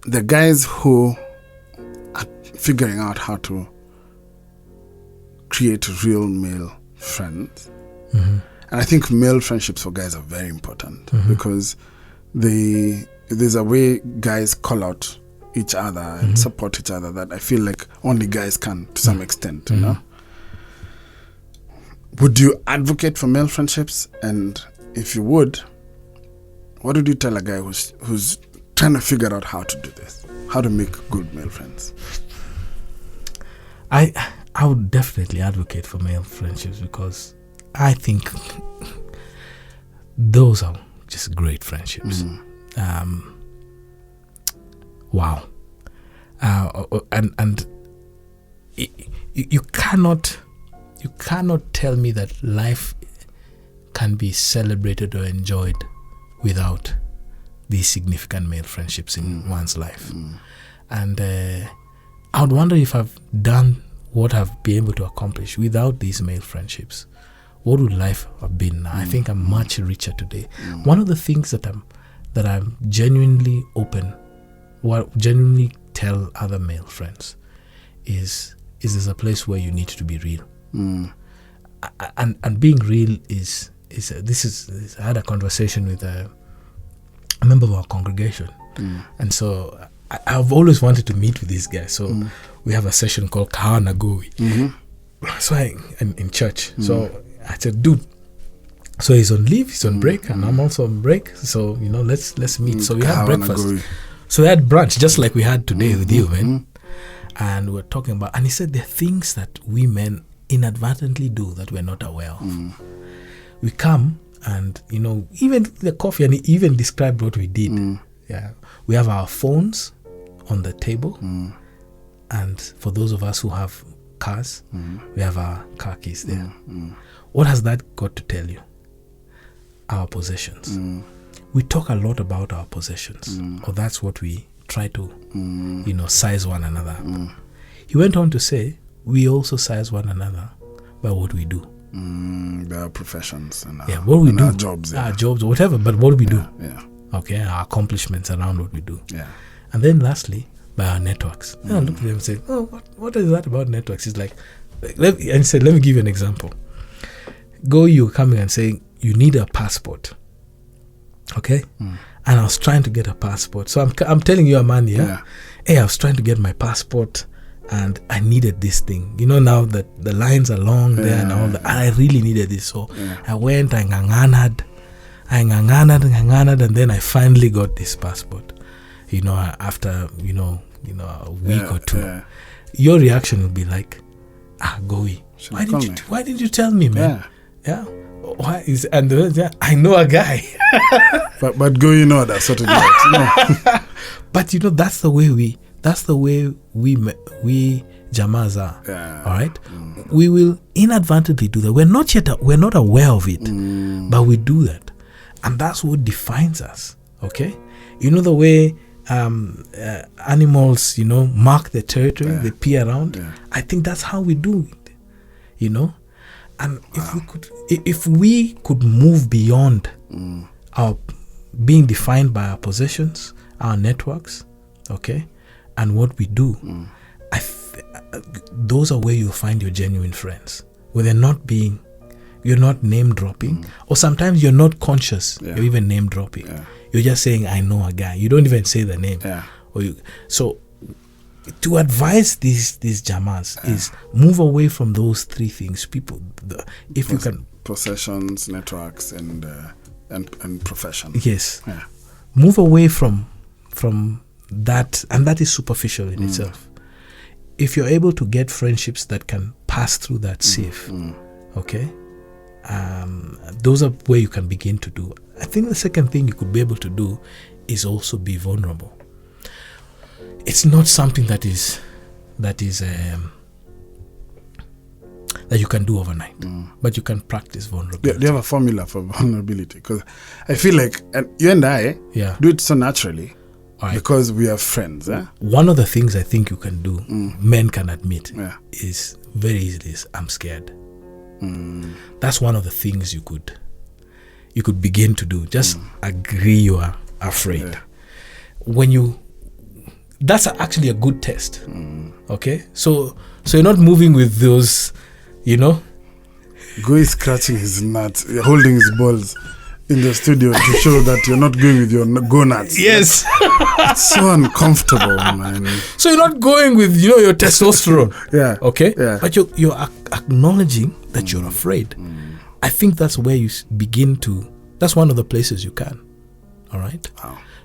The guys who are figuring out how to create real male friends. And I think male friendships for guys are very important because there's a way guys call out each other and support each other that I feel like only guys can to some extent, Would you advocate for male friendships? And if you would, what would you tell a guy who's trying to figure out how to do this? How to make good male friends? I would definitely advocate for male friendships because I think those are just great friendships. Wow. And you cannot tell me that life can be celebrated or enjoyed without these significant male friendships in one's life. And I would wonder if I've done what I've been able to accomplish without these male friendships. What would life have been? I think I'm much richer today. One of the things that I'm genuinely open, what genuinely tell other male friends is there's a place where you need to be real. And being real is I had a conversation with a member of our congregation, and so I've always wanted to meet with these guys. So we have a session called Kahana Gowi. So I'm in church. So I said, dude, so he's on leave, he's on break, and I'm also on break. So let's meet. So we had breakfast. So we had brunch, just like we had today with you, man. And we're talking about, and he said there are things that we men inadvertently do that we're not aware of. We come and even the coffee, and he even described what we did. We have our phones on the table, and for those of us who have cars, we have our car keys there. What has that got to tell you? Our possessions. We talk a lot about our possessions, or that's what we try to size one another up. He went on to say we also size one another by what we do. Our professions and what we do, our jobs, our jobs, whatever. But what we do, okay, our accomplishments around what we do, and then lastly by our networks. And I looked at them and said, "Oh, what is that about networks?" It's like, let me give you an example. You coming and saying you need a passport, okay? And I was trying to get a passport. So I'm telling you, Amani, hey, I was trying to get my passport. And I needed this thing. Now that the lines are long there and all that, I really needed this. So I went, I nganganad, and then I finally got this passport. After, a week or two. Your reaction will be like, Gowi, why didn't you tell me, man? Yeah. Why is I know a guy. but Gowi, that's sort of like, But that's the way we Jamas are. All right, we will inadvertently do that. We're not aware of it, but we do that, and that's what defines us. Okay, the way animals, mark their territory, they peer around. I think that's how we do it, And if we could move beyond our being defined by our possessions, our networks, okay, and what we do, those are where you'll find your genuine friends, where you're not name dropping, or sometimes you're not conscious, you're even name dropping. You're just saying, I know a guy. You don't even say the name. So to advise these jamas is move away from those three things. People, if you can, possessions, networks, and profession. Yes. Move away from that, and that is superficial in itself. If you're able to get friendships that can pass through that sieve, okay, those are where you can begin to do. I think the second thing you could be able to do is also be vulnerable. It's not something that you can do overnight, but you can practice vulnerability. Do you have a formula for vulnerability? Because I feel like you and I do it so naturally. Right. Because we are friends. One of the things I think you can do, men can admit, is very easily is, I'm scared. That's one of the things you could begin to do. Just agree you are afraid. That's actually a good test. Okay? So you're not moving with those, Gowi scratching his nuts, holding his balls in the studio to show that you're not going with your go nuts. Yes. It's so uncomfortable, man. So you're not going with, your testosterone. Okay? Yeah. But you're acknowledging that you're afraid. I think that's where you begin to, that's one of the places you can. All right?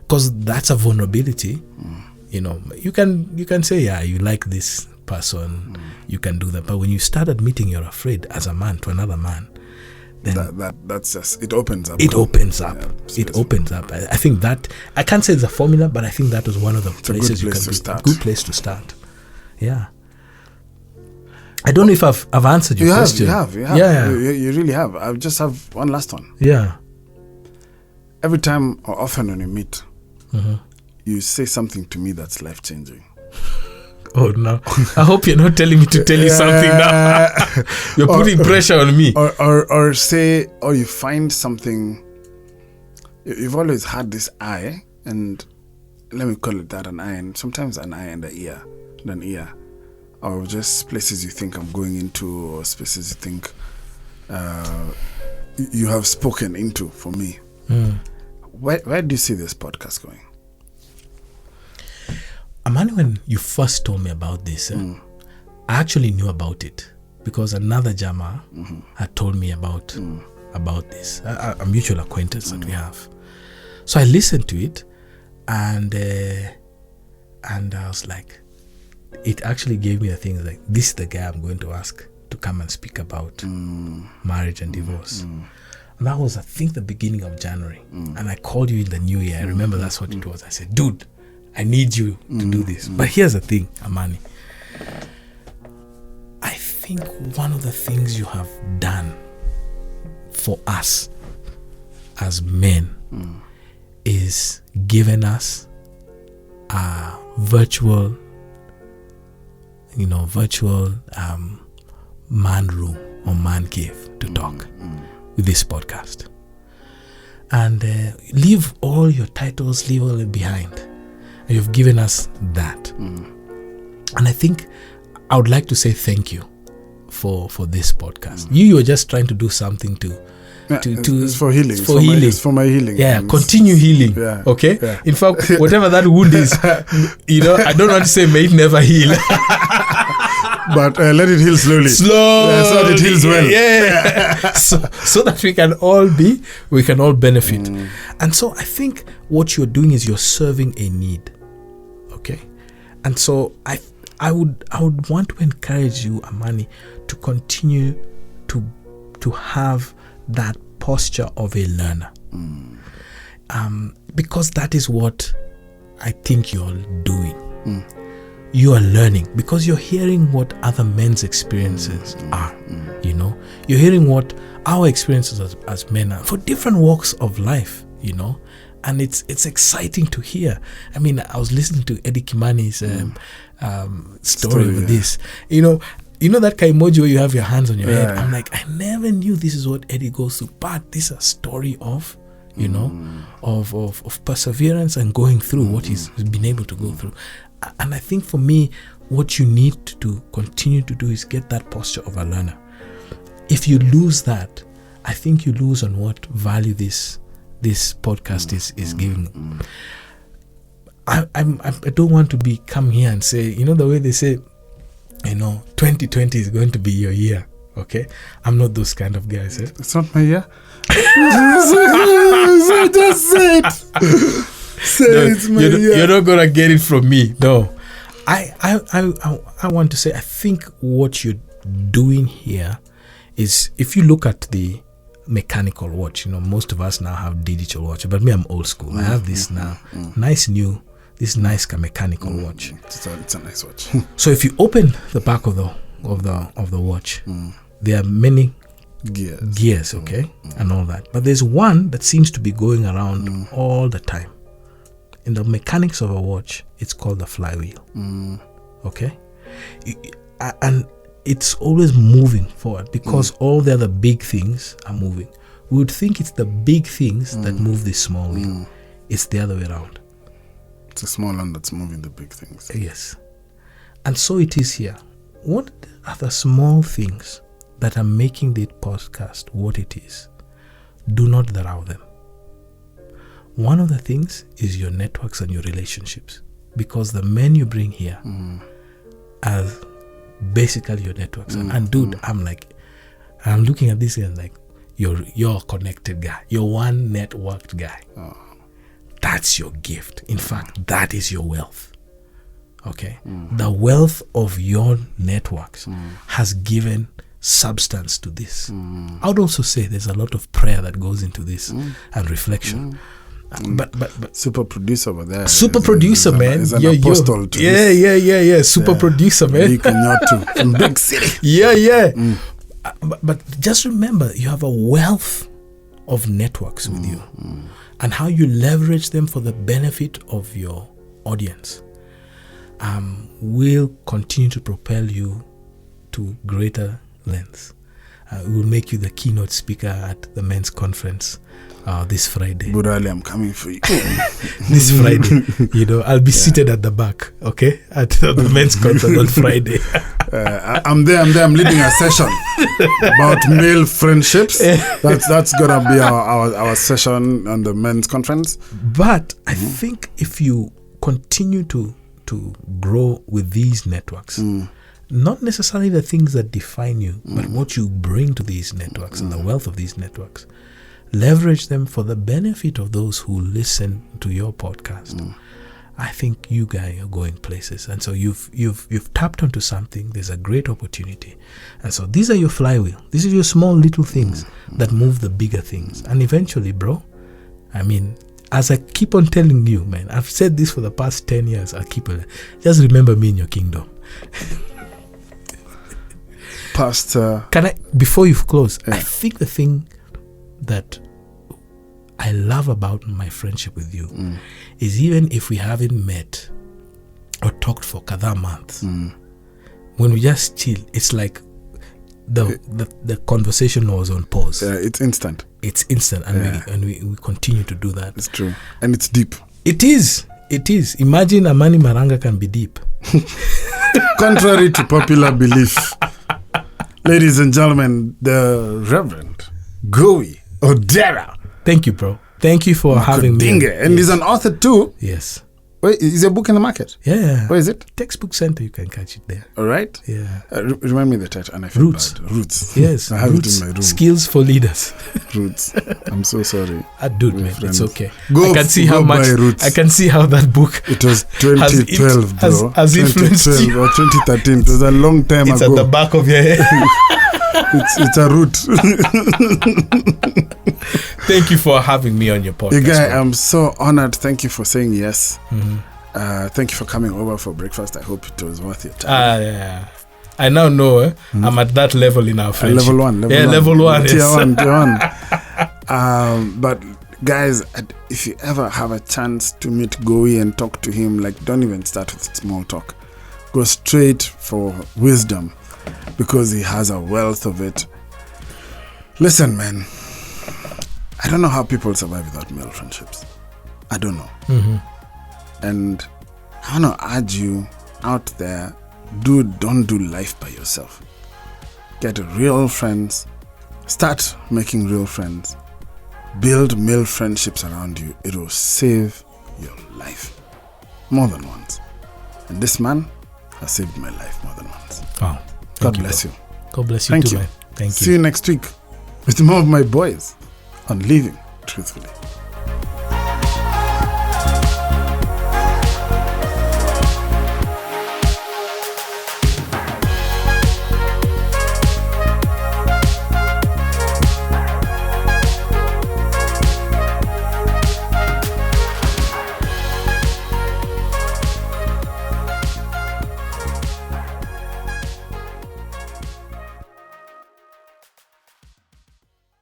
Because that's a vulnerability. You can say, you like this person, you can do that. But when you start admitting you're afraid as a man to another man, then that's just, it opens up. It opens up. It opens up. I think that, I can't say it's a formula, but I think that was one of the places you can do. A good place to start. Yeah. I don't know if I've answered your question. You have. Yeah. You really have. I just have one last one. Yeah. Every time or often when you meet, you say something to me that's life-changing. Oh, no. I hope you're not telling me to tell you something now. You're putting pressure on me. Or you find something. You've always had this eye, and let me call it that, an eye, and sometimes an eye and an ear. Or just places you think I'm going into, or spaces you think you have spoken into for me. Where do you see this podcast going? Amani, when you first told me about this, I actually knew about it because another Jama had told me about this, a mutual acquaintance that we have. So I listened to it, and I was like, it actually gave me a thing like, this is the guy I'm going to ask to come and speak about marriage and divorce. And that was, I think, the beginning of January. And I called you in the new year. I remember that's what it was. I said, dude, I need you to do this. But here's the thing, Amani. I think one of the things you have done for us as men is given us a virtual man room or man cave to talk with this podcast. And leave all your titles, leave all it behind. And you've given us that. And I think I would like to say thank you for this podcast. You were just trying to do something it's for healing. It's for my healing. Yeah, continue healing. Yeah. Okay? Yeah. In fact, whatever that wound is, I don't want to say may it never heal. But let it heal slowly. So that it heals well. Yeah. so that we can all benefit. And so I think what you're doing is you're serving a need. Okay? And so I would want to encourage you, Amani, to continue to have that posture of a learner. Because that is what I think you're doing. You are learning because you're hearing what other men's experiences are. You're hearing what our experiences as men are for different walks of life. And it's exciting to hear. I mean, I was listening to Eddie Kimani's story of this. You know that emoji where you have your hands on your head? I'm like, I never knew this is what Eddie goes through. But this is a story of, of perseverance and going through what he's been able to go through. And I think for me, what you need to continue to do is get that posture of a learner. If you lose that, I think you lose on what value this podcast is giving. I don't want to come here and say, the way they say, 2020 is going to be your year. Okay, I'm not those kind of guys. It's not my year. So just say it. It's my year. You're not gonna get it from me. No, I want to say, I think what you're doing here is, if you look at the mechanical watch, most of us now have digital watch, but me, I'm old school. I have this now, nice mechanical watch. It's a nice watch. So if you open the back of the watch, there are many gears, okay, and all that. But there's one that seems to be going around all the time. In the mechanics of a watch, it's called the flywheel. Okay, and it's always moving forward because all the other big things are moving. We would think it's the big things that move this small wheel. It's the other way around. It's a small one that's moving the big things. Yes. And so it is here. What are the small things that are making the podcast what it is? Do not allow them. One of the things is your networks and your relationships, because the men you bring here are basically your networks. And dude, I'm looking at this and like, you're a connected guy. You're one networked guy. That's your gift. In fact, that is your wealth. Okay? The wealth of your networks has given substance to this. I would also say there's a lot of prayer that goes into this and reflection. But super producer over there. Super producer, man. Is an apostle to this. Super producer, man. From big city. Yeah. But just remember, you have a wealth of networks with you, and how you leverage them for the benefit of your audience will continue to propel you to greater lengths. It will make you the keynote speaker at the men's conference this Friday. Burali, I'm coming for you. This Friday, I'll be seated at the back, okay, at the men's conference on Friday. I'm there. I'm leading a session about male friendships. That's gonna be our session on the men's conference. But I think if you continue to grow with these networks, not necessarily the things that define you, but what you bring to these networks and the wealth of these networks, leverage them for the benefit of those who listen to your podcast. I think you guys are going places, and so you've tapped onto something. There's a great opportunity, and so these are your flywheel. These are your small little things that move the bigger things, and eventually, bro. I mean, as I keep on telling you, man, I've said this for the past 10 years. Just remember me in your kingdom. Pastor, can I, before you close, I think the thing that I love about my friendship with you is, even if we haven't met or talked for kadhaa months, when we just chill, it's like the conversation was on pause. Yeah, it's instant. And we continue to do that. It's true, and it's deep. It is. Imagine Amani Maranga can be deep. Contrary to popular belief, ladies and gentlemen, the Reverend Gowi Odera. Thank you, bro. Thank you for having me. And he's an author too. Yes. Wait, is your book in the market? Yeah. Where is it? Textbook Center. You can catch it there. All right. Yeah. Remind me the title. And I feel Roots. bad. Roots. Yes. I have Roots. it in my room. Skills for leaders. Roots. I'm so sorry. Dude, man, it's okay. I can see how that book. It was 2012, bro. Has influenced you. Or 2013. It was a long time ago. It's at the back of your head. It's a root. Thank you for having me on your podcast. Guy, I'm so honored. Thank you for saying yes. Thank you for coming over for breakfast. I hope it was worth your time. Yeah. I now know I'm at that level in our friendship. Level one. Level one. Tier one. But guys, if you ever have a chance to meet Gowi and talk to him, like, don't even start with small talk. Go straight for wisdom, because he has a wealth of it. Listen, man, I don't know how people survive without male friendships. I don't know. And I want to urge you out there, don't do life by yourself. Get real friends. Start making real friends. Build male friendships around you. It will save your life more than once. And this man has saved my life more than once. Wow. God bless you. God bless you Thank too, you. man. Thank you. See you next week with more of my boys on Living Truthfully.